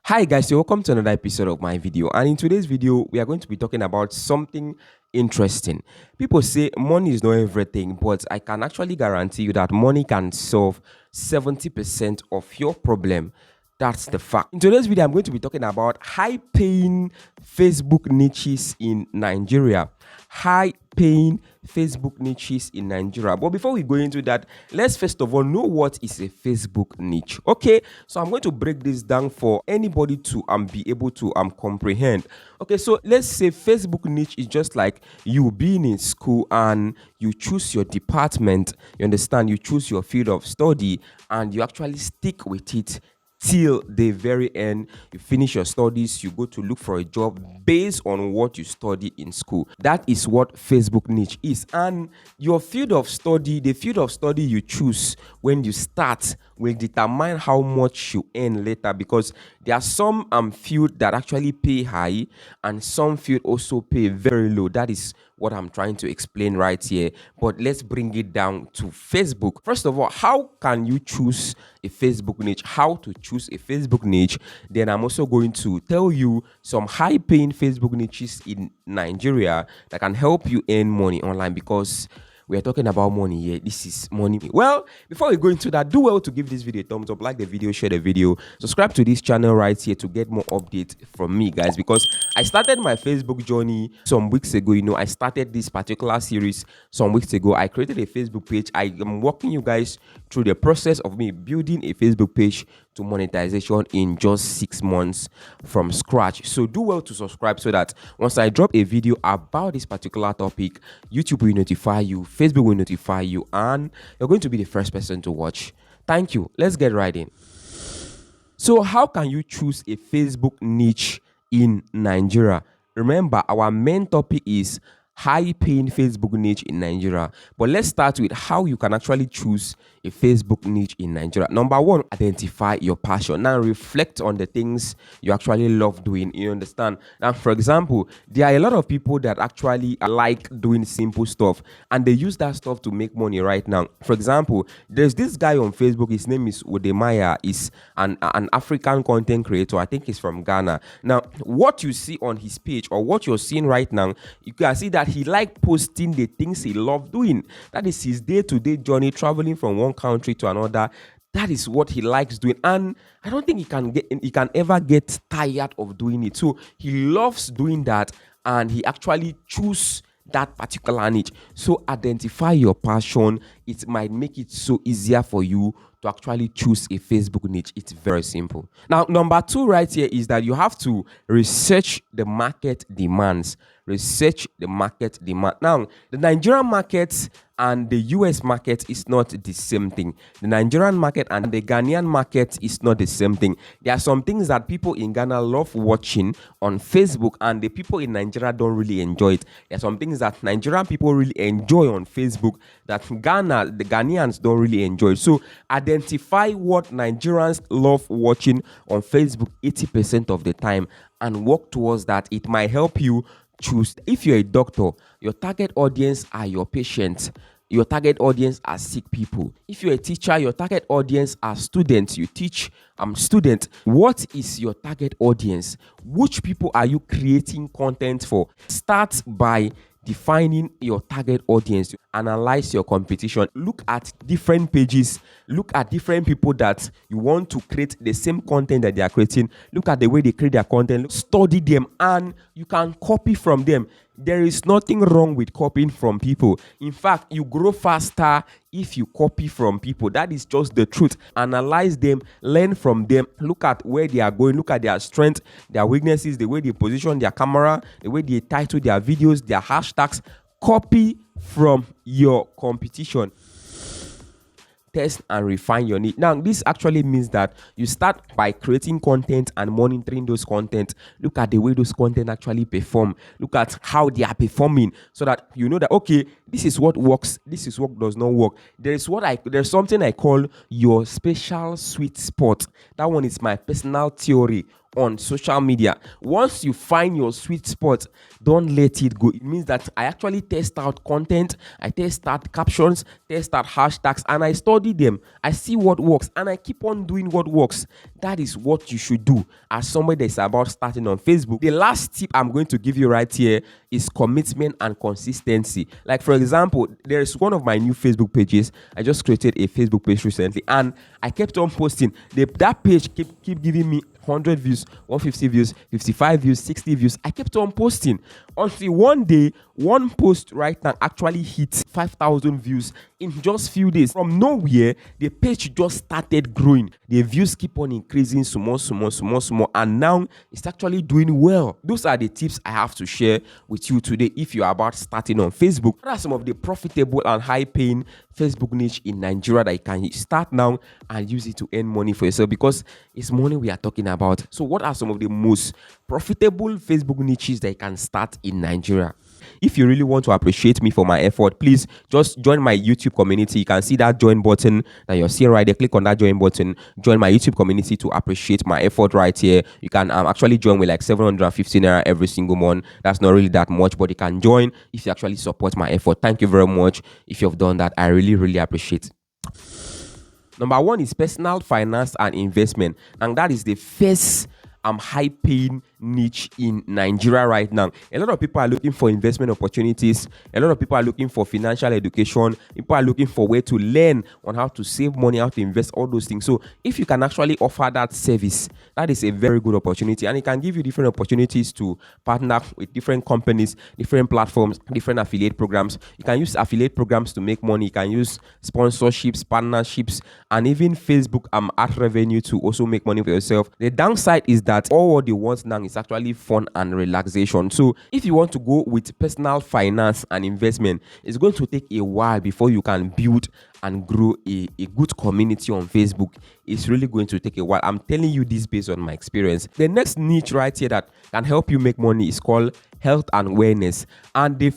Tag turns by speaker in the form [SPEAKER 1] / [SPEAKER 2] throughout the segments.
[SPEAKER 1] Hi guys, so welcome to another episode of my video, and in today's video we are going to be talking about something interesting. People say money is not everything, but I can actually guarantee you that money can solve 70% of your problem. That's the fact. In today's video I'm going to be talking about high paying Facebook niches in Nigeria. High paying Facebook niches in Nigeria. But before we go into that, let's first of all know what is a Facebook niche. Okay, so I'm going to break this down for anybody to be able to comprehend. Okay, so let's say Facebook niche is just like you being in school and you choose your department. You understand? You choose your field of study and you actually stick with it till the very end. You finish your studies, you go to look for a job based on what you study in school. That is what Facebook niche is. And your field of study, the field of study you choose when you start will determine how much you earn later, because there are some field that actually pay high and some field also pay very low. That is what I'm trying to explain right here. But let's bring it down to Facebook. First of all, how can you choose a Facebook niche? How to choose a Facebook niche? Then I'm also going to tell you some high paying Facebook niches in Nigeria that can help you earn money online, because we are talking about money here. This is money. Well, before we go into that, do well to give this video a thumbs up, like the video, share the video, subscribe to this channel right here to get more updates from me, guys, because I started my Facebook journey some weeks ago. I started this particular series some weeks ago. I created a Facebook page. I am walking you guys through the process of me building a Facebook page to monetization in just 6 months from scratch. So do well to subscribe so that once I drop a video about this particular topic, YouTube will notify you, Facebook will notify you, and you're going to be the first person to watch. Thank you. Let's get right in. So how can you choose a Facebook niche in Nigeria? Remember, our main topic is high paying Facebook niche in Nigeria. But let's start with how you can actually choose a Facebook niche in Nigeria. Number one, identify your passion. Now reflect on the things you actually love doing. You understand? Now, for example, there are a lot of people that actually like doing simple stuff and they use that stuff to make money right now. For example, there's this guy on Facebook. His name is Udemaya. Is an African content creator. I think he's from Ghana. Now, what you see on his page or what you're seeing right now, you can see that he likes posting the things he loves doing. That is his day-to-day journey, traveling from one country to another. That is what he likes doing, and I don't think he can ever get tired of doing it. So he loves doing that, and he actually chooses that particular niche. So identify your passion. It might make it so easier for you to actually choose a Facebook niche. It's very simple. Now, number two right here is that you have to research the market demands. Research the market demand. Now, the Nigerian market and the US market is not the same thing. The Nigerian market and the Ghanaian market is not the same thing. There are some things that people in Ghana love watching on Facebook and the people in Nigeria don't really enjoy it. There are some things that Nigerian people really enjoy on Facebook that the Ghanaians don't really enjoy. So identify what Nigerians love watching on Facebook 80% of the time and work towards that. It might help you choose. If you're a doctor, your target audience are your patients. Your target audience are sick people. If you're a teacher, your target audience are students. You teach students. What is your target audience? Which people are you creating content for? Start by defining your target audience. Analyze your competition. Look at different pages. Look at different people that you want to create the same content that they are creating. Look at the way they create their content. Study them, and you can copy from them. There is nothing wrong with copying from people. In fact, you grow faster if you copy from people. That is just the truth. Analyze them, learn from them, look at where they are going, look at their strengths, their weaknesses, the way they position their camera, the way they title their videos, their hashtags. Copy from your competition. Test and refine your need. Now, this actually means that you start by creating content and monitoring those content. Look at the way those content actually perform. Look at how they are performing, so that you know that, okay, this is what works, this is what does not work. There's something I call your special sweet spot. That one is my personal theory on social media. Once you find your sweet spot, don't let it go. It means that I actually test out content, I test out captions, test out hashtags, and I study them. I see what works and I keep on doing what works. That is what you should do as somebody that's about starting on Facebook. The last tip I'm going to give you right here is commitment and consistency. Like, for example, there is one of my new Facebook pages. I just created a Facebook page recently and I kept on posting. That page keep giving me 100 views, 150 views, 55 views, 60 views. I kept on posting until one day, one post right now actually hit 5,000 views in just few days. From nowhere, the page just started growing. The views keep on increasing small, and now it's actually doing well. Those are the tips I have to share with you today if you are about starting on Facebook. What are some of the profitable and high-paying Facebook niche in Nigeria that you can start now and use it to earn money for yourself? Because it's money we are talking about. So what are some of the most profitable Facebook niches that you can start in Nigeria? If you really want to appreciate me for my effort, please just join my YouTube community. You can see that join button that you're seeing right there. Click on that join button. Join my YouTube community to appreciate my effort right here. You can actually join with like 750 naira every single month. That's not really that much, but you can join if you actually support my effort. Thank you very much. If you've done that, I really appreciate it. Number one is personal finance and investment, and that is the first high-paying niche in Nigeria right now. A lot of people are looking for investment opportunities. A lot of people are looking for financial education. People are looking for where to learn on how to save money, how to invest, all those things. So if you can actually offer that service, that is a very good opportunity, and it can give you different opportunities to partner with different companies, different platforms, different affiliate programs. You can use affiliate programs to make money. You can use sponsorships, partnerships, and even Facebook ad revenue to also make money for yourself. The downside is that all what they want now is actually fun and relaxation. So if you want to go with personal finance and investment, it's going to take a while before you can build and grow a good community on Facebook. It's really going to take a while. I'm telling you this based on my experience. The next niche right here that can help you make money is called health and wellness. And the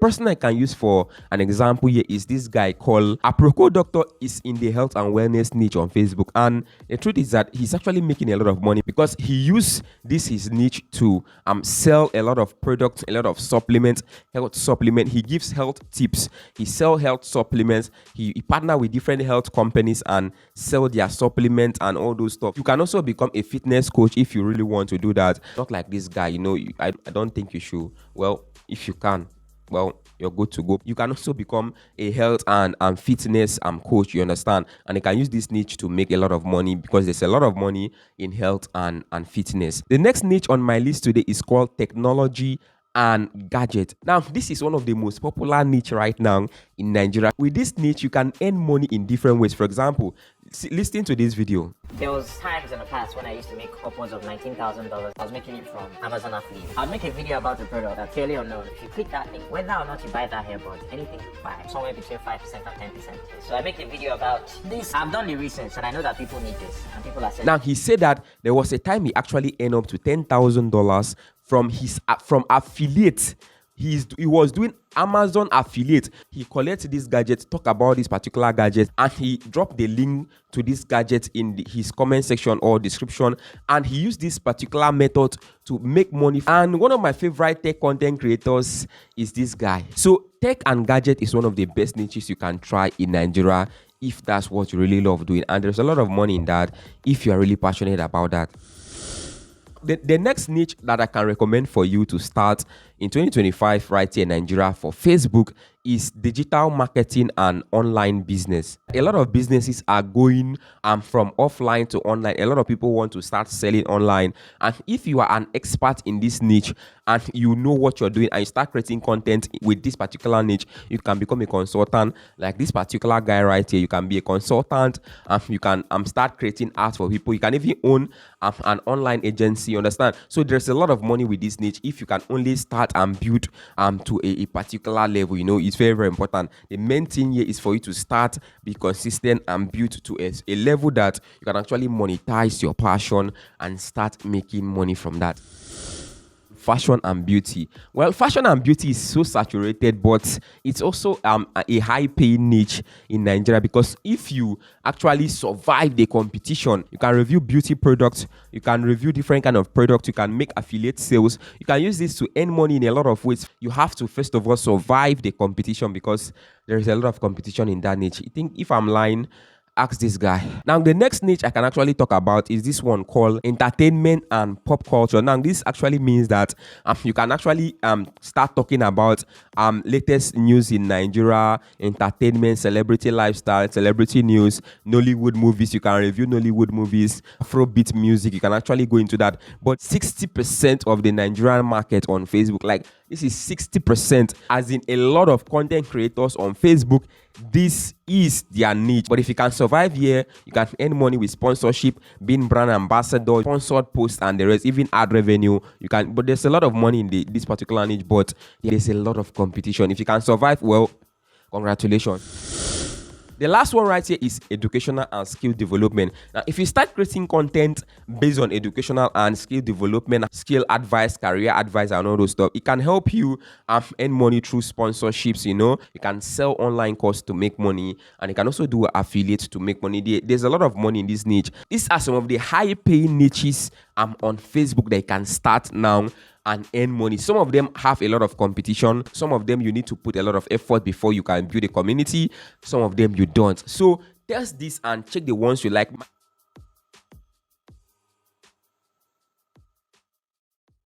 [SPEAKER 1] person I can use for an example here is this guy called Aproko Doctor. Is in the health and wellness niche on Facebook. And the truth is that he's actually making a lot of money because he used his niche to sell a lot of products, a lot of supplements, health supplement. He gives health tips. He sells health supplements. He partner with different health companies and sell their supplements and all those stuff. You can also become a fitness coach if you really want to do that. Not like this guy, I don't think you should. Well, if you can, well, you're good to go. You can also become a health and fitness coach, you understand? And you can use this niche to make a lot of money because there's a lot of money in health and fitness. The next niche on my list today is called technology and gadget. Now, this is one of the most popular niche right now in Nigeria. With this niche, you can earn money in different ways. For example, listen to this video.
[SPEAKER 2] There was times in the past when I used to make upwards of $19,000. I was making it from Amazon affiliate. I'd make a video about the product that's fairly unknown. If you click that link, whether or not you buy that earbud, anything you buy, somewhere between 5% and 10%. So I make a video about this. I've done the research and I know that people need this. And people are saying.
[SPEAKER 1] Now, he said that there was a time he actually earned up to $10,000 from affiliate. He was doing Amazon affiliate. He collects this gadget, talk about this particular gadget, and he dropped the link to this gadget in his comment section or description. And he used this particular method to make money. And one of my favorite tech content creators is this guy. So tech and gadget is one of the best niches you can try in Nigeria if that's what you really love doing. And there's a lot of money in that if you are really passionate about that. The next niche that I can recommend for you to start in 2025 right here in Nigeria for Facebook is digital marketing and online business. A lot of businesses are going from offline to online. A lot of people want to start selling online. And if you are an expert in this niche and you know what you're doing and you start creating content with this particular niche, you can become a consultant like this particular guy right here. You can be a consultant. You can start creating art for people. You can even own an online agency, you understand? So there's a lot of money with this niche if you can only start and build to a particular level. It's very important. The main thing here is for you to start, be consistent, and build to a level that you can actually monetize your passion and start making money from that. fashion and beauty. Well, fashion and beauty is so saturated, but it's also a high paying niche in Nigeria, because if you actually survive the competition, you can review beauty products, you can review different kind of products, you can make affiliate sales, you can use this to earn money in a lot of ways. You have to first of all survive the competition, because there is a lot of competition in that niche. I think if I'm lying, ask this guy. Now, the next niche I can actually talk about is this one called entertainment and pop culture. Now, this actually means that you can actually start talking about latest news in Nigeria, entertainment, celebrity lifestyle, celebrity news, Nollywood movies. You can review Nollywood movies, Afrobeat music. You can actually go into that. But 60% of the Nigerian market on Facebook, like this is 60%, as in a lot of content creators on Facebook, this is their niche. But if you can survive here, you can earn money with sponsorship, being brand ambassador, sponsored posts, and the rest, even ad revenue. You can, but there's a lot of money in this particular niche, but there's a lot of competition. If you can survive, well, congratulations. The last one right here is educational and skill development. Now, if you start creating content based on educational and skill development, skill advice, career advice, and all those stuff, it can help you earn money through sponsorships. You can sell online courses to make money, and you can also do affiliates to make money. There's a lot of money in this niche. These are some of the high-paying niches on Facebook that you can start now and earn money. Some of them have a lot of competition. Some of them you need to put a lot of effort before you can build a community. Some of them you don't. So test this and check the ones you like.